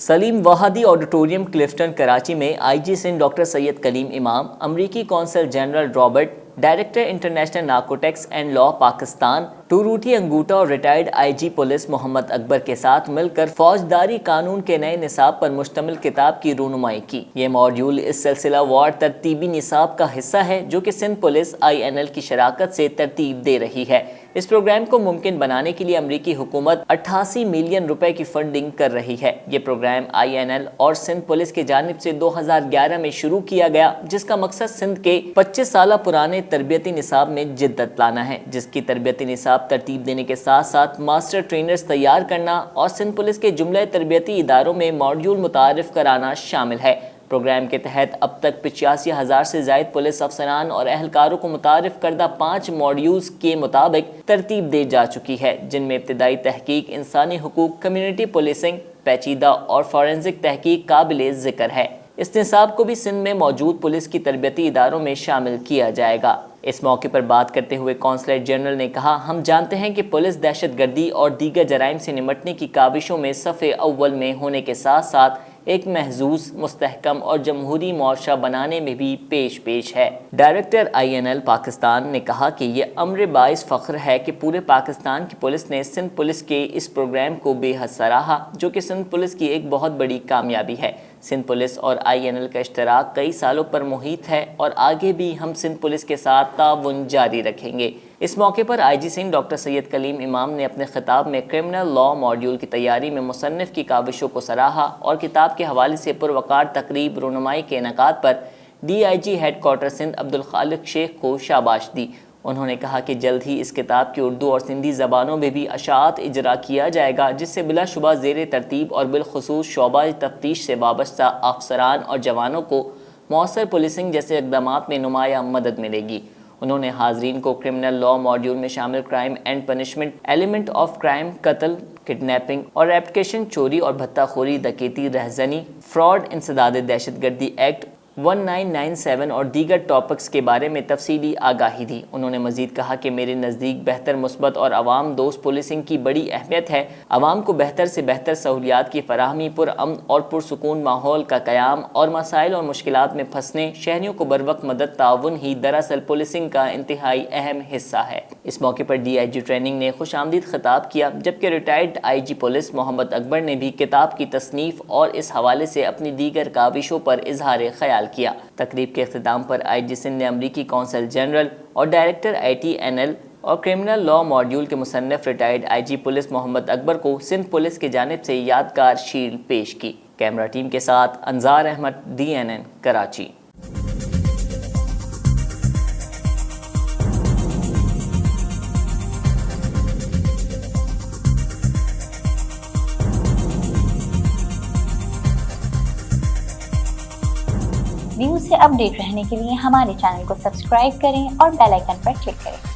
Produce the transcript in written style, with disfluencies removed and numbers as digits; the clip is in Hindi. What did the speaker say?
सलीम वहादी ऑडिटोरियम क्लिफ्टन कराची में आईजी सिंध डॉक्टर सैयद कलीम इमाम, अमरीकी consul general Robert, director international narcotics and law Pakistan, टूरूठी अंगूठा और retired IG police Mohammad Akbar के साथ मिलकर फौजदारी कानून के नए निसाब पर मुश्तमिल किताब की रूनुमाई की। ये मॉड्यूल इस सिलसिला वार तरतीबी निसाब का हिस्सा है जो कि सिंध पुलिस INL की शराकत से तरतीब दे रही है। इस प्रोग्राम को मुमकिन बनाने के लिए अमरीकी हुकूमत 88 मिलियन रुपए की फंडिंग कर रही है। ये प्रोग्राम INL और सिंध पुलिस की जानिब से 2011 में शुरू किया गया, जिसका मकसद सिंध के 25 साल पुराने तरबियती निसाब में जिद्दत लाना है, जिसकी तरबियती निसाब तरतीब देने के साथ साथ मास्टर ट्रेनर्स तैयार करना और सिंध पुलिस के जुमले तरबियती इदारों में मॉड्यूल मुतारिफ कराना शामिल है। प्रोग्राम के तहत अब तक 85,000 से ज़ायद पुलिस अफसरान और अहलकारों को मुतारिफ करदा 5 मॉड्यूल्स के मुताबिक तरतीब दी जा चुकी है, जिनमें इब्तदाई तहकीक, इंसानी हुकूक, कम्युनिटी पुलिसिंग, पेचीदा और फॉरेंसिक तहकीक काबिल ज़िक्र है। इस निसाब को भी सिंध में मौजूद पुलिस की तरबियती इदारों में शामिल किया जाएगा। इस मौके पर बात करते हुए कौंसल जनरल ने कहा, हम जानते हैं कि पुलिस दहशतगर्दी और दीगर जराइम से निमटने की काविशों में सफ़े अव्वल में होने के साथ साथ एक महजूज, मुस्तहकम और जमहूरी मुआशरा बनाने में भी पेश है। डायरेक्टर INL पाकिस्तान ने कहा कि ये अम्र बाइस फ़ख्र है कि पूरे पाकिस्तान की पुलिस ने सिंध पुलिस के इस प्रोग्राम को बेहद सराहा, जो कि सिंध पुलिस की एक बहुत बड़ी कामयाबी है। सिंध पुलिस और INL का इश्तराक कई सालों पर मुहित है और आगे भी हम सिंध पुलिस के साथ ताउन जारी रखेंगे। इस मौके पर आईजी सिंध डॉक्टर सैयद कलीम इमाम ने अपने खिताब में क्रिमिनल लॉ मॉड्यूल की तैयारी में मुसन्निफ की काविशों को सराहा और किताब के हवाले से पुरवकार तकरीब रूनुमाई के इनेकाद पर DIG head quarter Sindh Abdul Khaliq Sheikh को शाबाश दी। उन्होंने कहा कि जल्द ही इस किताब की उर्दू और सिंधी ज़बानों में भी अशात इजरा किया जाएगा, जिससे बिलाशुबा ज़ेर तरतीब और बिलखुसूस शोबा तफ्तीश से वाबस्ता अफसरान और जवानों को मौसर पुलिसिंग जैसे इक़दामात में नुमाया मदद मिलेगी। उन्होंने हाज़रीन को क्रिमिनल लॉ मॉड्यूल में शामिल crime and punishment, element of crime, कत्ल, किडनैपिंग और रेप्लिकेशन, चोरी और भत्ताखोरी, डकैती, रहजनी, फ्रॉड, इंसदाद दहशतगर्दी एक्ट 1997 और दीगर टॉपिक्स के बारे में तफसीली आगाही दी। उन्होंने मजीद कहा कि मेरे नज़दीक बेहतर, मुस्बत और आवाम दोस्त पुलिसिंग की बड़ी अहमियत है। आवाम को बेहतर से बेहतर सहूलियात की फराहमी, पुरअमन और पुरसुकून माहौल का क़याम और मसाइल और मुश्किलात में फंसने शहरियों को बरवक्त मदद, ताउन ही दरअसल पुलिसिंग का इंतहाई अहम हिस्सा है। इस मौके पर DIG ट्रेनिंग ने खुशामदीद खिताब किया, जबकि retired IG police Mohammad Akbar ने भी किताब की तसनीफ़ और इस हवाले से अपनी दीगर काविशों पर इजहार ख्याल किया। तकरीब के इख्तिताम पर आईजी सिंध ने अमरीकी कौंसल जनरल और डायरेक्टर ITNL और क्रिमिनल लॉ मॉड्यूल के मुसन्निफ retired IG police Mohammad Akbar को सिंध पुलिस की जानिब से यादगार शील्ड पेश की। कैमरा टीम के साथ अंजार अहमद, DNN कराची। न्यूज़ से अपडेट रहने के लिए हमारे चैनल को सब्सक्राइब करें और बेल आइकन पर क्लिक करें।